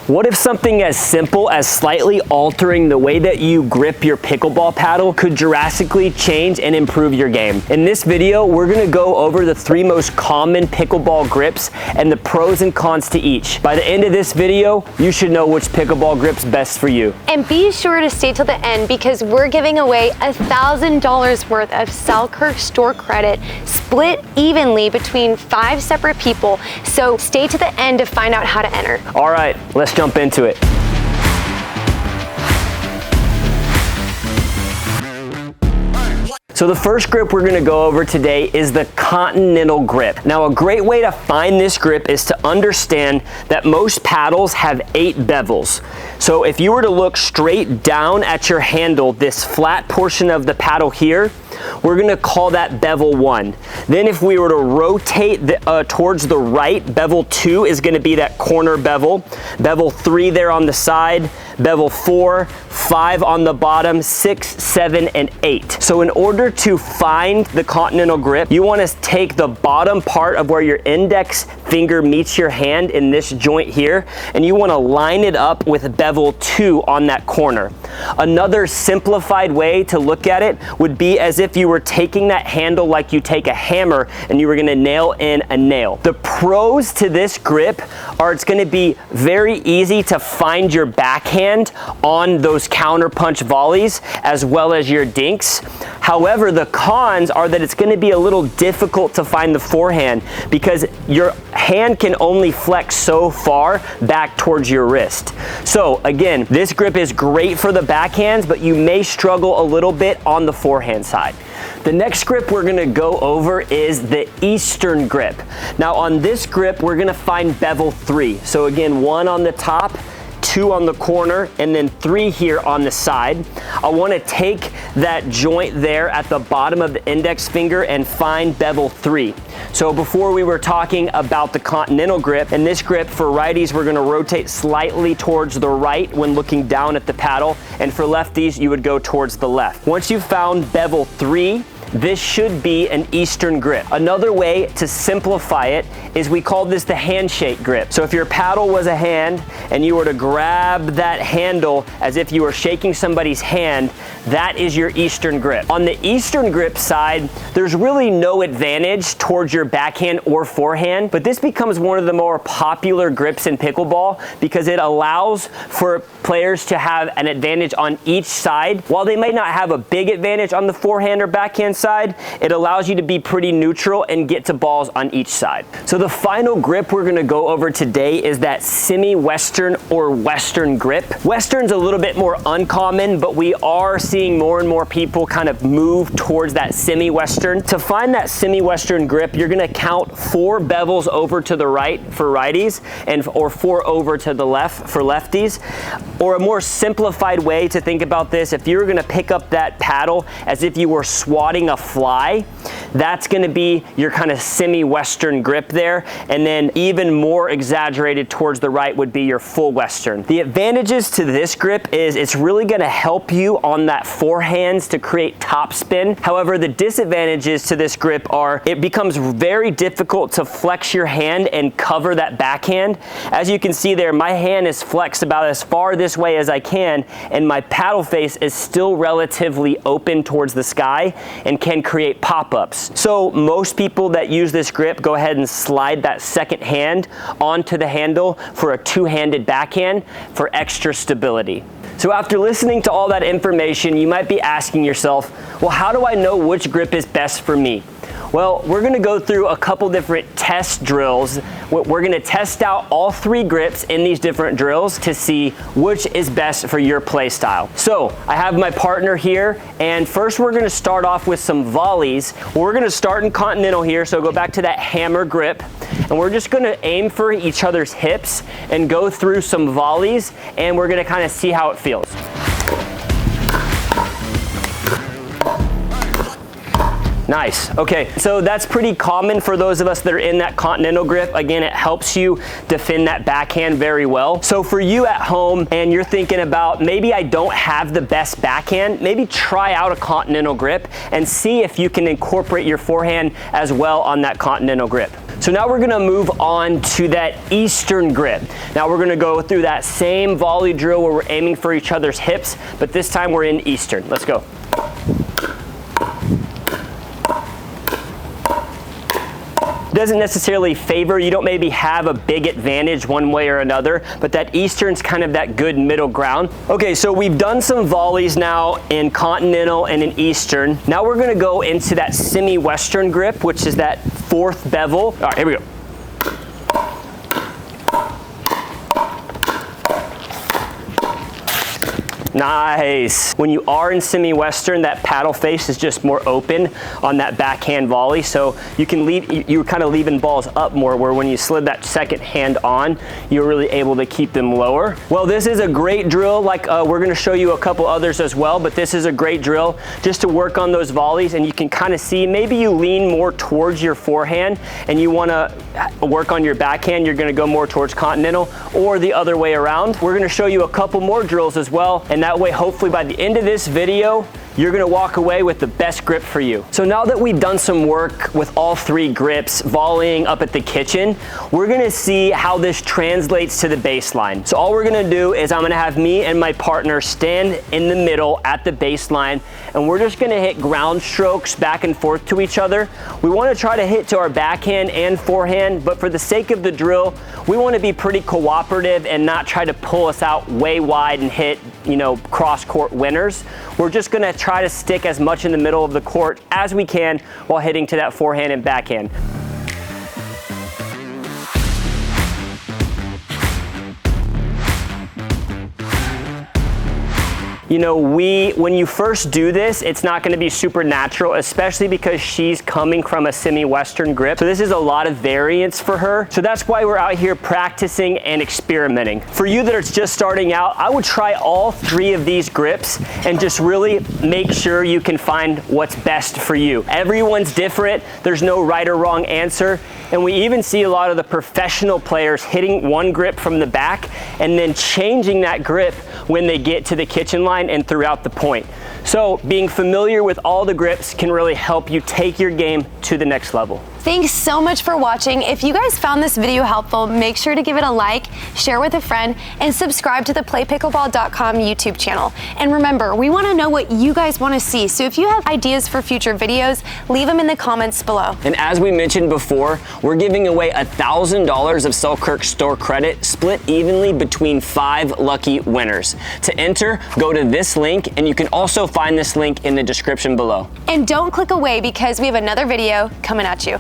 What if something as simple as slightly altering the way that you grip your pickleball paddle could drastically change and improve your game? In this video, we're gonna go over the 3 most common pickleball grips and the pros and cons to each. By the end of this video, you should know which pickleball grip's best for you. And be sure to stay till the end because we're giving away $1,000 worth of Selkirk store credit split evenly between 5 separate people. So stay to the end to find out how to enter. All right, let's jump into it. So the first grip we're gonna go over today is the Continental Grip. Now, a great way to find this grip is to understand that most paddles have 8 bevels. So if you were to look straight down at your handle, this flat portion of the paddle here, we're gonna call that bevel 1. Then if we were to rotate towards the right, bevel 2 is gonna be that corner bevel. Bevel 3 there on the side, bevel 4, 5 on the bottom, 6, 7, and 8. So in order to find the Continental Grip, you wanna take the bottom part of where your index finger meets your hand in this joint here, and you wanna line it up with bevel 2 on that corner. Another simplified way to look at it would be as if you were taking that handle like you take a hammer and you were gonna nail in a nail. The pros to this grip are it's gonna be very easy to find your backhand on those counter punch volleys as well as your dinks. However, the cons are that it's gonna be a little difficult to find the forehand because your hand can only flex so far back towards your wrist. So again, this grip is great for the backhands, but you may struggle a little bit on the forehand side. The next grip we're gonna go over is the Eastern Grip. Now on this grip, we're gonna find bevel 3. So again, 1 on the top, 2 on the corner, and then 3 here on the side. I wanna take that joint there at the bottom of the index finger and find bevel 3. So before we were talking about the Continental Grip, in this grip for righties, we're gonna rotate slightly towards the right when looking down at the paddle, and for lefties, you would go towards the left. Once you've found bevel 3, this should be an Eastern Grip. Another way to simplify it is we call this the handshake grip. So if your paddle was a hand and you were to grab that handle as if you were shaking somebody's hand, that is your Eastern Grip. On the Eastern Grip side, there's really no advantage towards your backhand or forehand, but this becomes one of the more popular grips in pickleball because it allows for players to have an advantage on each side. While they might not have a big advantage on the forehand or backhand side, it allows you to be pretty neutral and get to balls on each side. So the final grip we're gonna go over today is that Semi-Western or Western grip. Western's a little bit more uncommon, but we are seeing more and more people kind of move towards that Semi-Western. To find that Semi-Western grip, you're gonna count 4 bevels over to the right for righties or 4 over to the left for lefties. Or a more simplified way to think about this, if you were gonna pick up that paddle as if you were swatting a fly, that's gonna be your kind of Semi-Western grip there, and then even more exaggerated towards the right would be your full Western. The advantages to this grip is it's really gonna help you on that forehands to create topspin. However, the disadvantages to this grip are it becomes very difficult to flex your hand and cover that backhand. As you can see there, my hand is flexed about as far this way as I can, and my paddle face is still relatively open towards the sky and can create pop-ups. So most people that use this grip go ahead and slide that second hand onto the handle for a 2-handed backhand for extra stability. So after listening to all that information, you might be asking yourself, well, how do I know which grip is best for me? Well, we're gonna go through a couple different test drills. We're gonna test out all 3 grips in these different drills to see which is best for your play style. So I have my partner here, and first we're gonna start off with some volleys. We're gonna start in Continental here, so go back to that hammer grip, and we're just gonna aim for each other's hips and go through some volleys, and we're gonna kind of see how it feels. Nice. Okay, so that's pretty common for those of us that are in that Continental Grip. Again, it helps you defend that backhand very well. So for you at home and you're thinking about maybe I don't have the best backhand, maybe try out a Continental Grip and see if you can incorporate your forehand as well on that Continental Grip. So now we're gonna move on to that Eastern grip. Now we're gonna go through that same volley drill where we're aiming for each other's hips, but this time we're in Eastern. Let's go. Doesn't necessarily favor, you don't maybe have a big advantage one way or another, but that Eastern's kind of that good middle ground. Okay, so we've done some volleys now in Continental and in Eastern. Now we're gonna go into that Semi-Western grip, which is that fourth bevel. All right, here we go. Nice. When you are in Semi-Western, that paddle face is just more open on that backhand volley, so you can leave, you're kind of leaving balls up more, where when you slid that second hand on, you're really able to keep them lower. Well, this is a great drill, like we're gonna show you a couple others as well, but this is a great drill just to work on those volleys, and you can kind of see, maybe you lean more towards your forehand and you wanna work on your backhand, you're gonna go more towards Continental, or the other way around. We're gonna show you a couple more drills as well, and that way, hopefully by the end of this video, you're gonna walk away with the best grip for you. So now that we've done some work with all three grips, volleying up at the kitchen, we're gonna see how this translates to the baseline. So all we're gonna do is I'm gonna have me and my partner stand in the middle at the baseline, and we're just gonna hit ground strokes back and forth to each other. We wanna try to hit to our backhand and forehand, but for the sake of the drill, we wanna be pretty cooperative and not try to pull us out way wide and hit, you know, cross-court winners. We're just gonna try to stick as much in the middle of the court as we can while hitting to that forehand and backhand. You know, when you first do this, it's not gonna be super natural, especially because she's coming from a Semi-Western grip. So this is a lot of variance for her. So that's why we're out here practicing and experimenting. For you that are just starting out, I would try all three of these grips and just really make sure you can find what's best for you. Everyone's different. There's no right or wrong answer. And we even see a lot of the professional players hitting one grip from the back and then changing that grip when they get to the kitchen line and throughout the point. So being familiar with all the grips can really help you take your game to the next level. Thanks so much for watching. If you guys found this video helpful, make sure to give it a like, share with a friend, and subscribe to the PlayPickleball.com YouTube channel. And remember, we want to know what you guys want to see. So if you have ideas for future videos, leave them in the comments below. And as we mentioned before, we're giving away $1,000 of Selkirk store credit split evenly between 5 lucky winners. To enter, go to this link, and you can also find this link in the description below. And don't click away because we have another video coming at you.